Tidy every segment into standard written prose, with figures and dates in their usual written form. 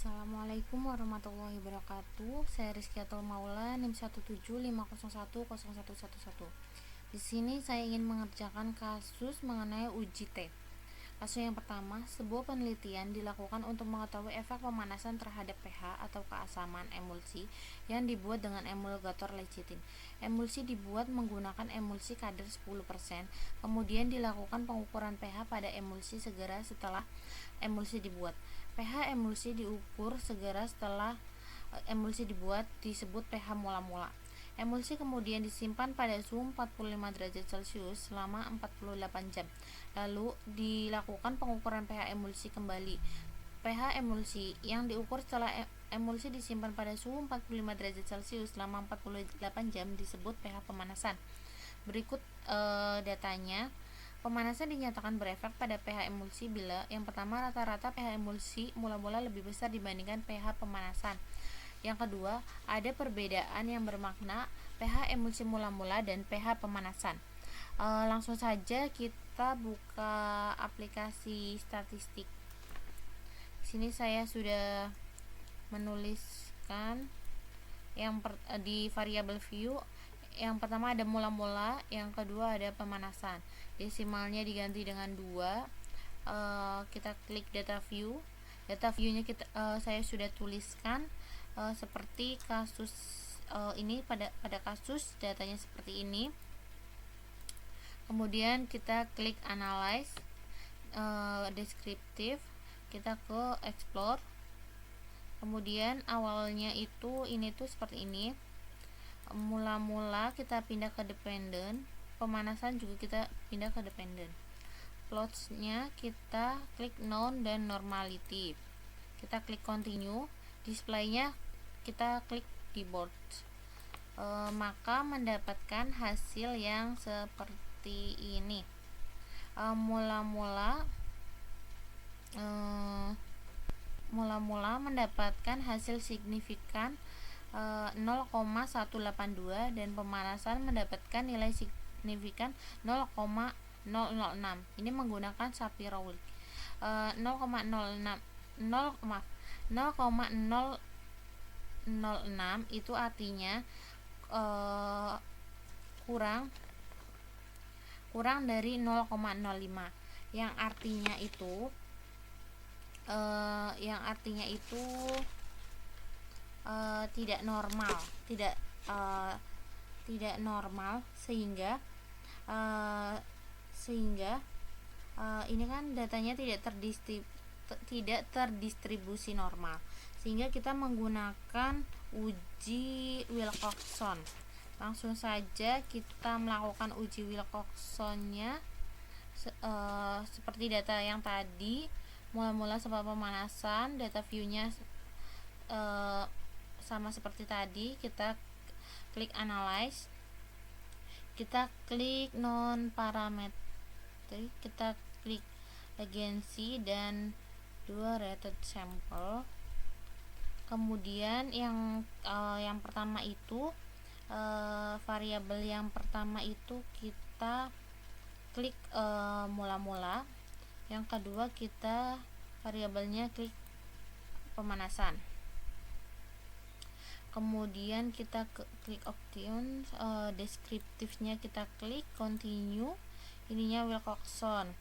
Assalamualaikum warahmatullahi wabarakatuh. Saya Rizkyatul Maula, NIM 175010111. Di sini saya ingin mengerjakan kasus mengenai uji T. Kasus yang pertama, sebuah penelitian dilakukan untuk mengetahui efek pemanasan terhadap pH atau keasaman emulsi yang dibuat dengan emulgator lecitin. Emulsi dibuat menggunakan emulsi kadar 10%. Kemudian dilakukan pengukuran pH pada emulsi segera setelah emulsi dibuat. pH emulsi diukur segera setelah emulsi dibuat, disebut pH mula-mula. Emulsi kemudian disimpan pada suhu 45 derajat Celcius selama 48 jam. Lalu dilakukan pengukuran pH emulsi kembali. pH emulsi yang diukur setelah emulsi disimpan pada suhu 45 derajat Celcius selama 48 jam disebut pH pemanasan. Berikut datanya. Pemanasan dinyatakan berefek pada pH emulsi bila yang pertama, rata-rata pH emulsi mula-mula lebih besar dibandingkan pH pemanasan. Yang kedua, ada perbedaan yang bermakna pH emulsi mula-mula dan pH pemanasan. Langsung saja kita buka aplikasi statistik. Di sini saya sudah menuliskan di variabel view. Yang pertama ada mula-mula, yang kedua ada pemanasan. Desimalnya diganti dengan 2. Kita klik data view. Data view-nya saya sudah tuliskan seperti kasus ini. Pada kasus datanya seperti ini. Kemudian kita klik analyze, deskriptif, kita ke explore. Kemudian awalnya ini tuh seperti ini. Mula-mula kita pindah ke dependent, pemanasan juga kita pindah ke dependent. Plots-nya kita klik known dan normality. Kita klik continue. Display-nya kita klik keyboard. Maka mendapatkan hasil yang seperti ini. Mula-mula mendapatkan hasil signifikan 0,182 dan pemanasan mendapatkan nilai signifikan 0,006. Ini menggunakan Shapiro-Wilk. 0,006 itu artinya kurang dari 0,05, yang artinya itu tidak normal, sehingga ini kan datanya tidak terdistribusi normal, sehingga kita menggunakan uji Wilcoxon. Langsung saja kita melakukan uji Wilcoxonnya seperti data yang tadi. Mula-mula sebab pemanasan, data view-nya sama seperti tadi. Kita klik analyze, kita klik non parametric, kita klik agency dan 2 rated sample. Kemudian yang pertama itu variabel yang pertama itu kita klik mula-mula. Yang kedua kita variabelnya klik pemanasan. Kemudian kita klik option, deskriptifnya kita klik continue, ininya Wilcoxon,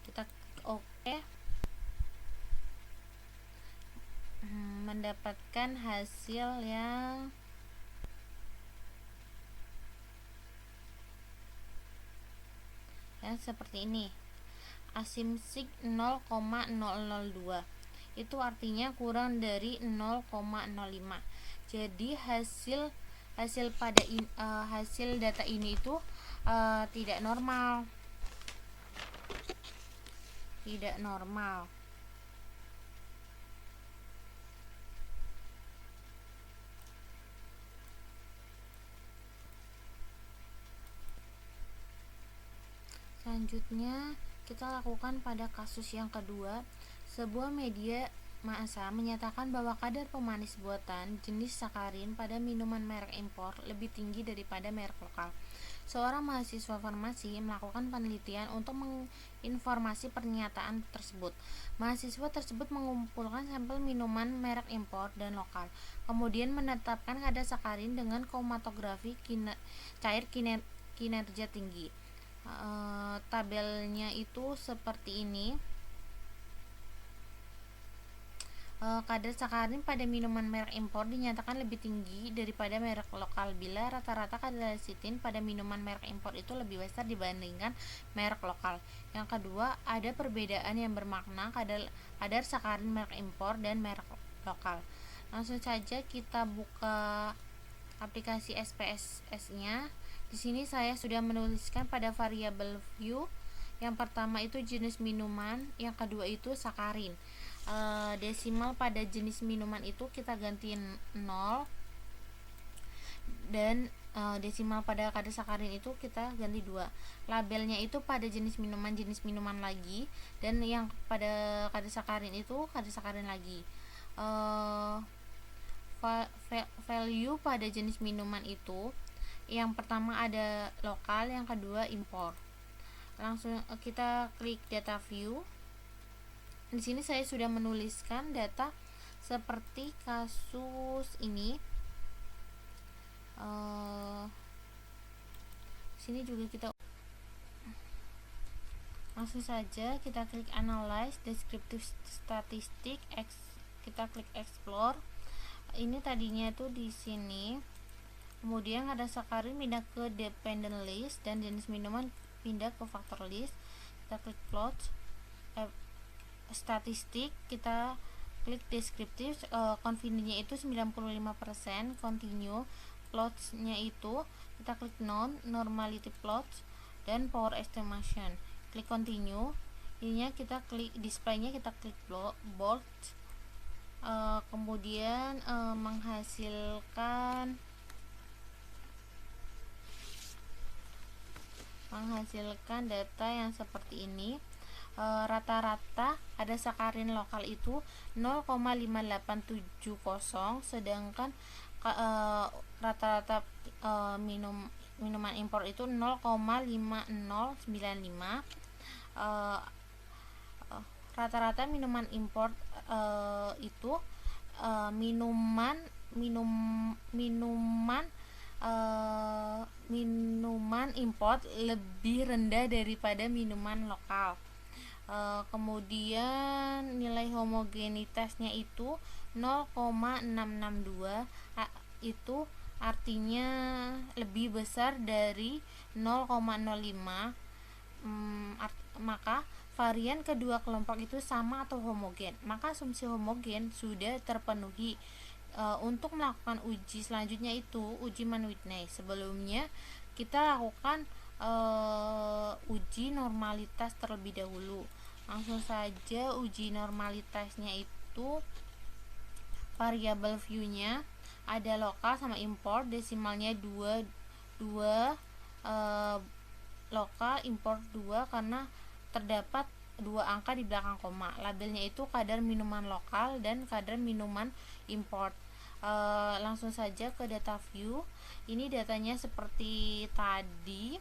kita klik OK. Mendapatkan hasil yang seperti ini. Asimsig 0,002, itu artinya kurang dari 0,05. Jadi hasil data ini itu tidak normal. Selanjutnya kita lakukan pada kasus yang kedua. Sebuah media massa menyatakan bahwa kadar pemanis buatan jenis sakarin pada minuman merek impor lebih tinggi daripada merek lokal. Seorang mahasiswa farmasi melakukan penelitian untuk menginformasi pernyataan tersebut. Mahasiswa tersebut mengumpulkan sampel minuman merek impor dan lokal, kemudian menetapkan kadar sakarin dengan kromatografi cair kinerja tinggi. Tabelnya itu seperti ini. Kadar sakarin pada minuman merek impor dinyatakan lebih tinggi daripada merek lokal bila rata-rata kadar lecitin pada minuman merek impor itu lebih besar dibandingkan merek lokal. Yang kedua, ada perbedaan yang bermakna kadar sakarin merek impor dan merek lokal. Langsung saja kita buka aplikasi SPSS-nya. Di sini saya sudah menuliskan pada variabel view. Yang pertama itu jenis minuman, yang kedua itu sakarin. Desimal pada jenis minuman itu kita gantiin 0, dan desimal pada kadar sakarin itu kita ganti 2. Labelnya itu pada jenis minuman lagi, dan yang pada kadar sakarin itu kadar sakarin lagi. Value pada jenis minuman itu yang pertama ada lokal, yang kedua impor. Langsung kita klik data view. Di sini saya sudah menuliskan data seperti kasus ini. Sini juga kita langsung saja kita klik analyze descriptive statistic, kita klik explore. Ini tadinya tuh di sini, kemudian ada sakarin pindah ke dependent list dan jenis minuman pindah ke factor list. Kita klik plot statistik, kita klik deskriptif, confidence-nya itu 95%, continue. Plots-nya itu kita klik normality plots dan power estimation, klik continue. Ininya kita klik display-nya, kita klik bold, kemudian menghasilkan data yang seperti ini. Rata-rata ada sakarin lokal itu 0,5870, sedangkan rata-rata minuman impor itu 0,5095. Rata-rata minuman impor itu minuman impor lebih rendah daripada minuman lokal. Kemudian nilai homogenitasnya itu 0,662, itu artinya lebih besar dari 0,05. Maka varian kedua kelompok itu sama atau homogen, maka asumsi homogen sudah terpenuhi. Untuk melakukan uji selanjutnya itu uji Mann-Whitney. Sebelumnya kita lakukan uji normalitas terlebih dahulu. Langsung saja uji normalitasnya itu variabel view-nya ada lokal sama impor, desimalnya 2 lokal, impor 2 karena terdapat 2 angka di belakang koma. Labelnya itu kadar minuman lokal dan kadar minuman import. Langsung saja ke data view. Ini datanya seperti tadi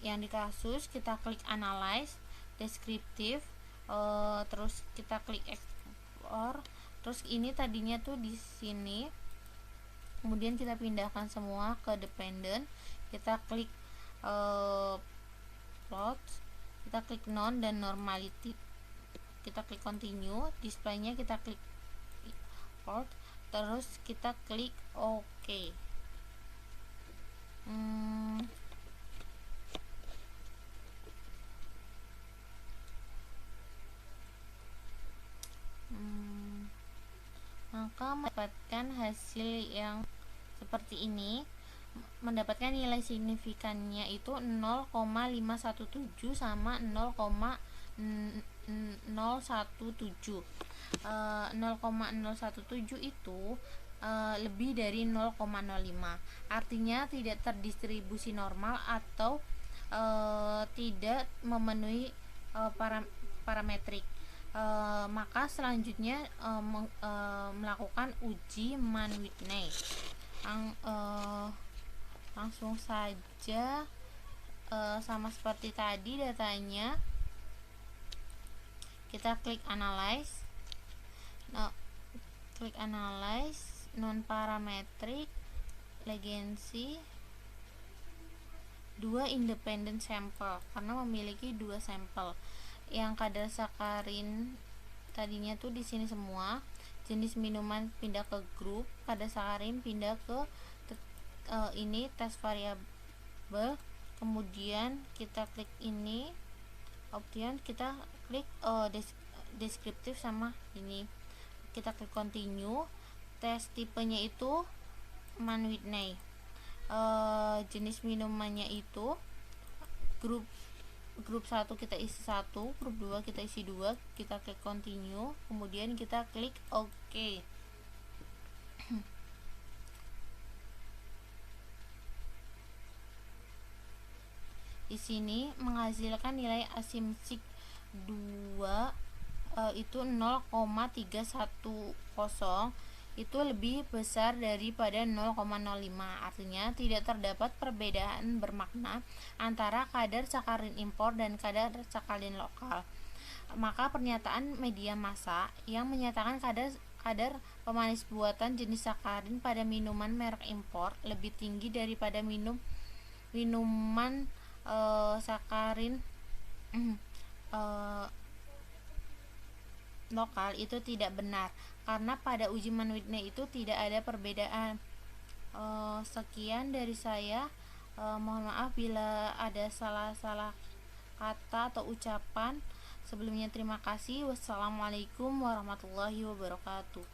yang di kasus. Kita klik analyze deskriptif, terus kita klik explore. Terus ini tadinya tuh di sini, kemudian kita pindahkan semua ke dependent. Kita klik plot, kita klik non dan normality, kita klik continue. Displaynya kita klik port, terus kita klik OK. Maka mendapatkan hasil yang seperti ini, mendapatkan nilai signifikannya itu 0,517 sama 0,017. 0,017 itu lebih dari 0,05, artinya tidak terdistribusi normal atau tidak memenuhi parametrik. Maka selanjutnya melakukan uji Mann-Whitney. Langsung saja sama seperti tadi datanya, kita klik analyze. Nah, klik analyze, non parametric, legacy, 2 independent sampel, karena memiliki 2 sampel. Yang kadar sakarin tadinya tuh di sini semua, jenis minuman pindah ke grup, kadar sakarin pindah ke ini test variabel. Kemudian kita klik ini option, kita klik deskriptif sama ini, kita klik continue. Tes tipenya itu Mann Whitney, jenis minumannya itu grup 1 kita isi 1, grup 2 kita isi 2, kita klik continue, kemudian kita klik OK. Di sini menghasilkan nilai asymmetric 2 itu 0,310, itu lebih besar daripada 0,05. Artinya tidak terdapat perbedaan bermakna antara kadar sakarin impor dan kadar sakarin lokal. Maka pernyataan media massa yang menyatakan kadar pemanis buatan jenis sakarin pada minuman merek impor lebih tinggi daripada minuman sakarin lokal itu tidak benar, karena pada uji Mann Whitney itu tidak ada perbedaan. Sekian dari saya. Mohon maaf bila ada salah-salah kata atau ucapan. Sebelumnya terima kasih. Wassalamualaikum warahmatullahi wabarakatuh.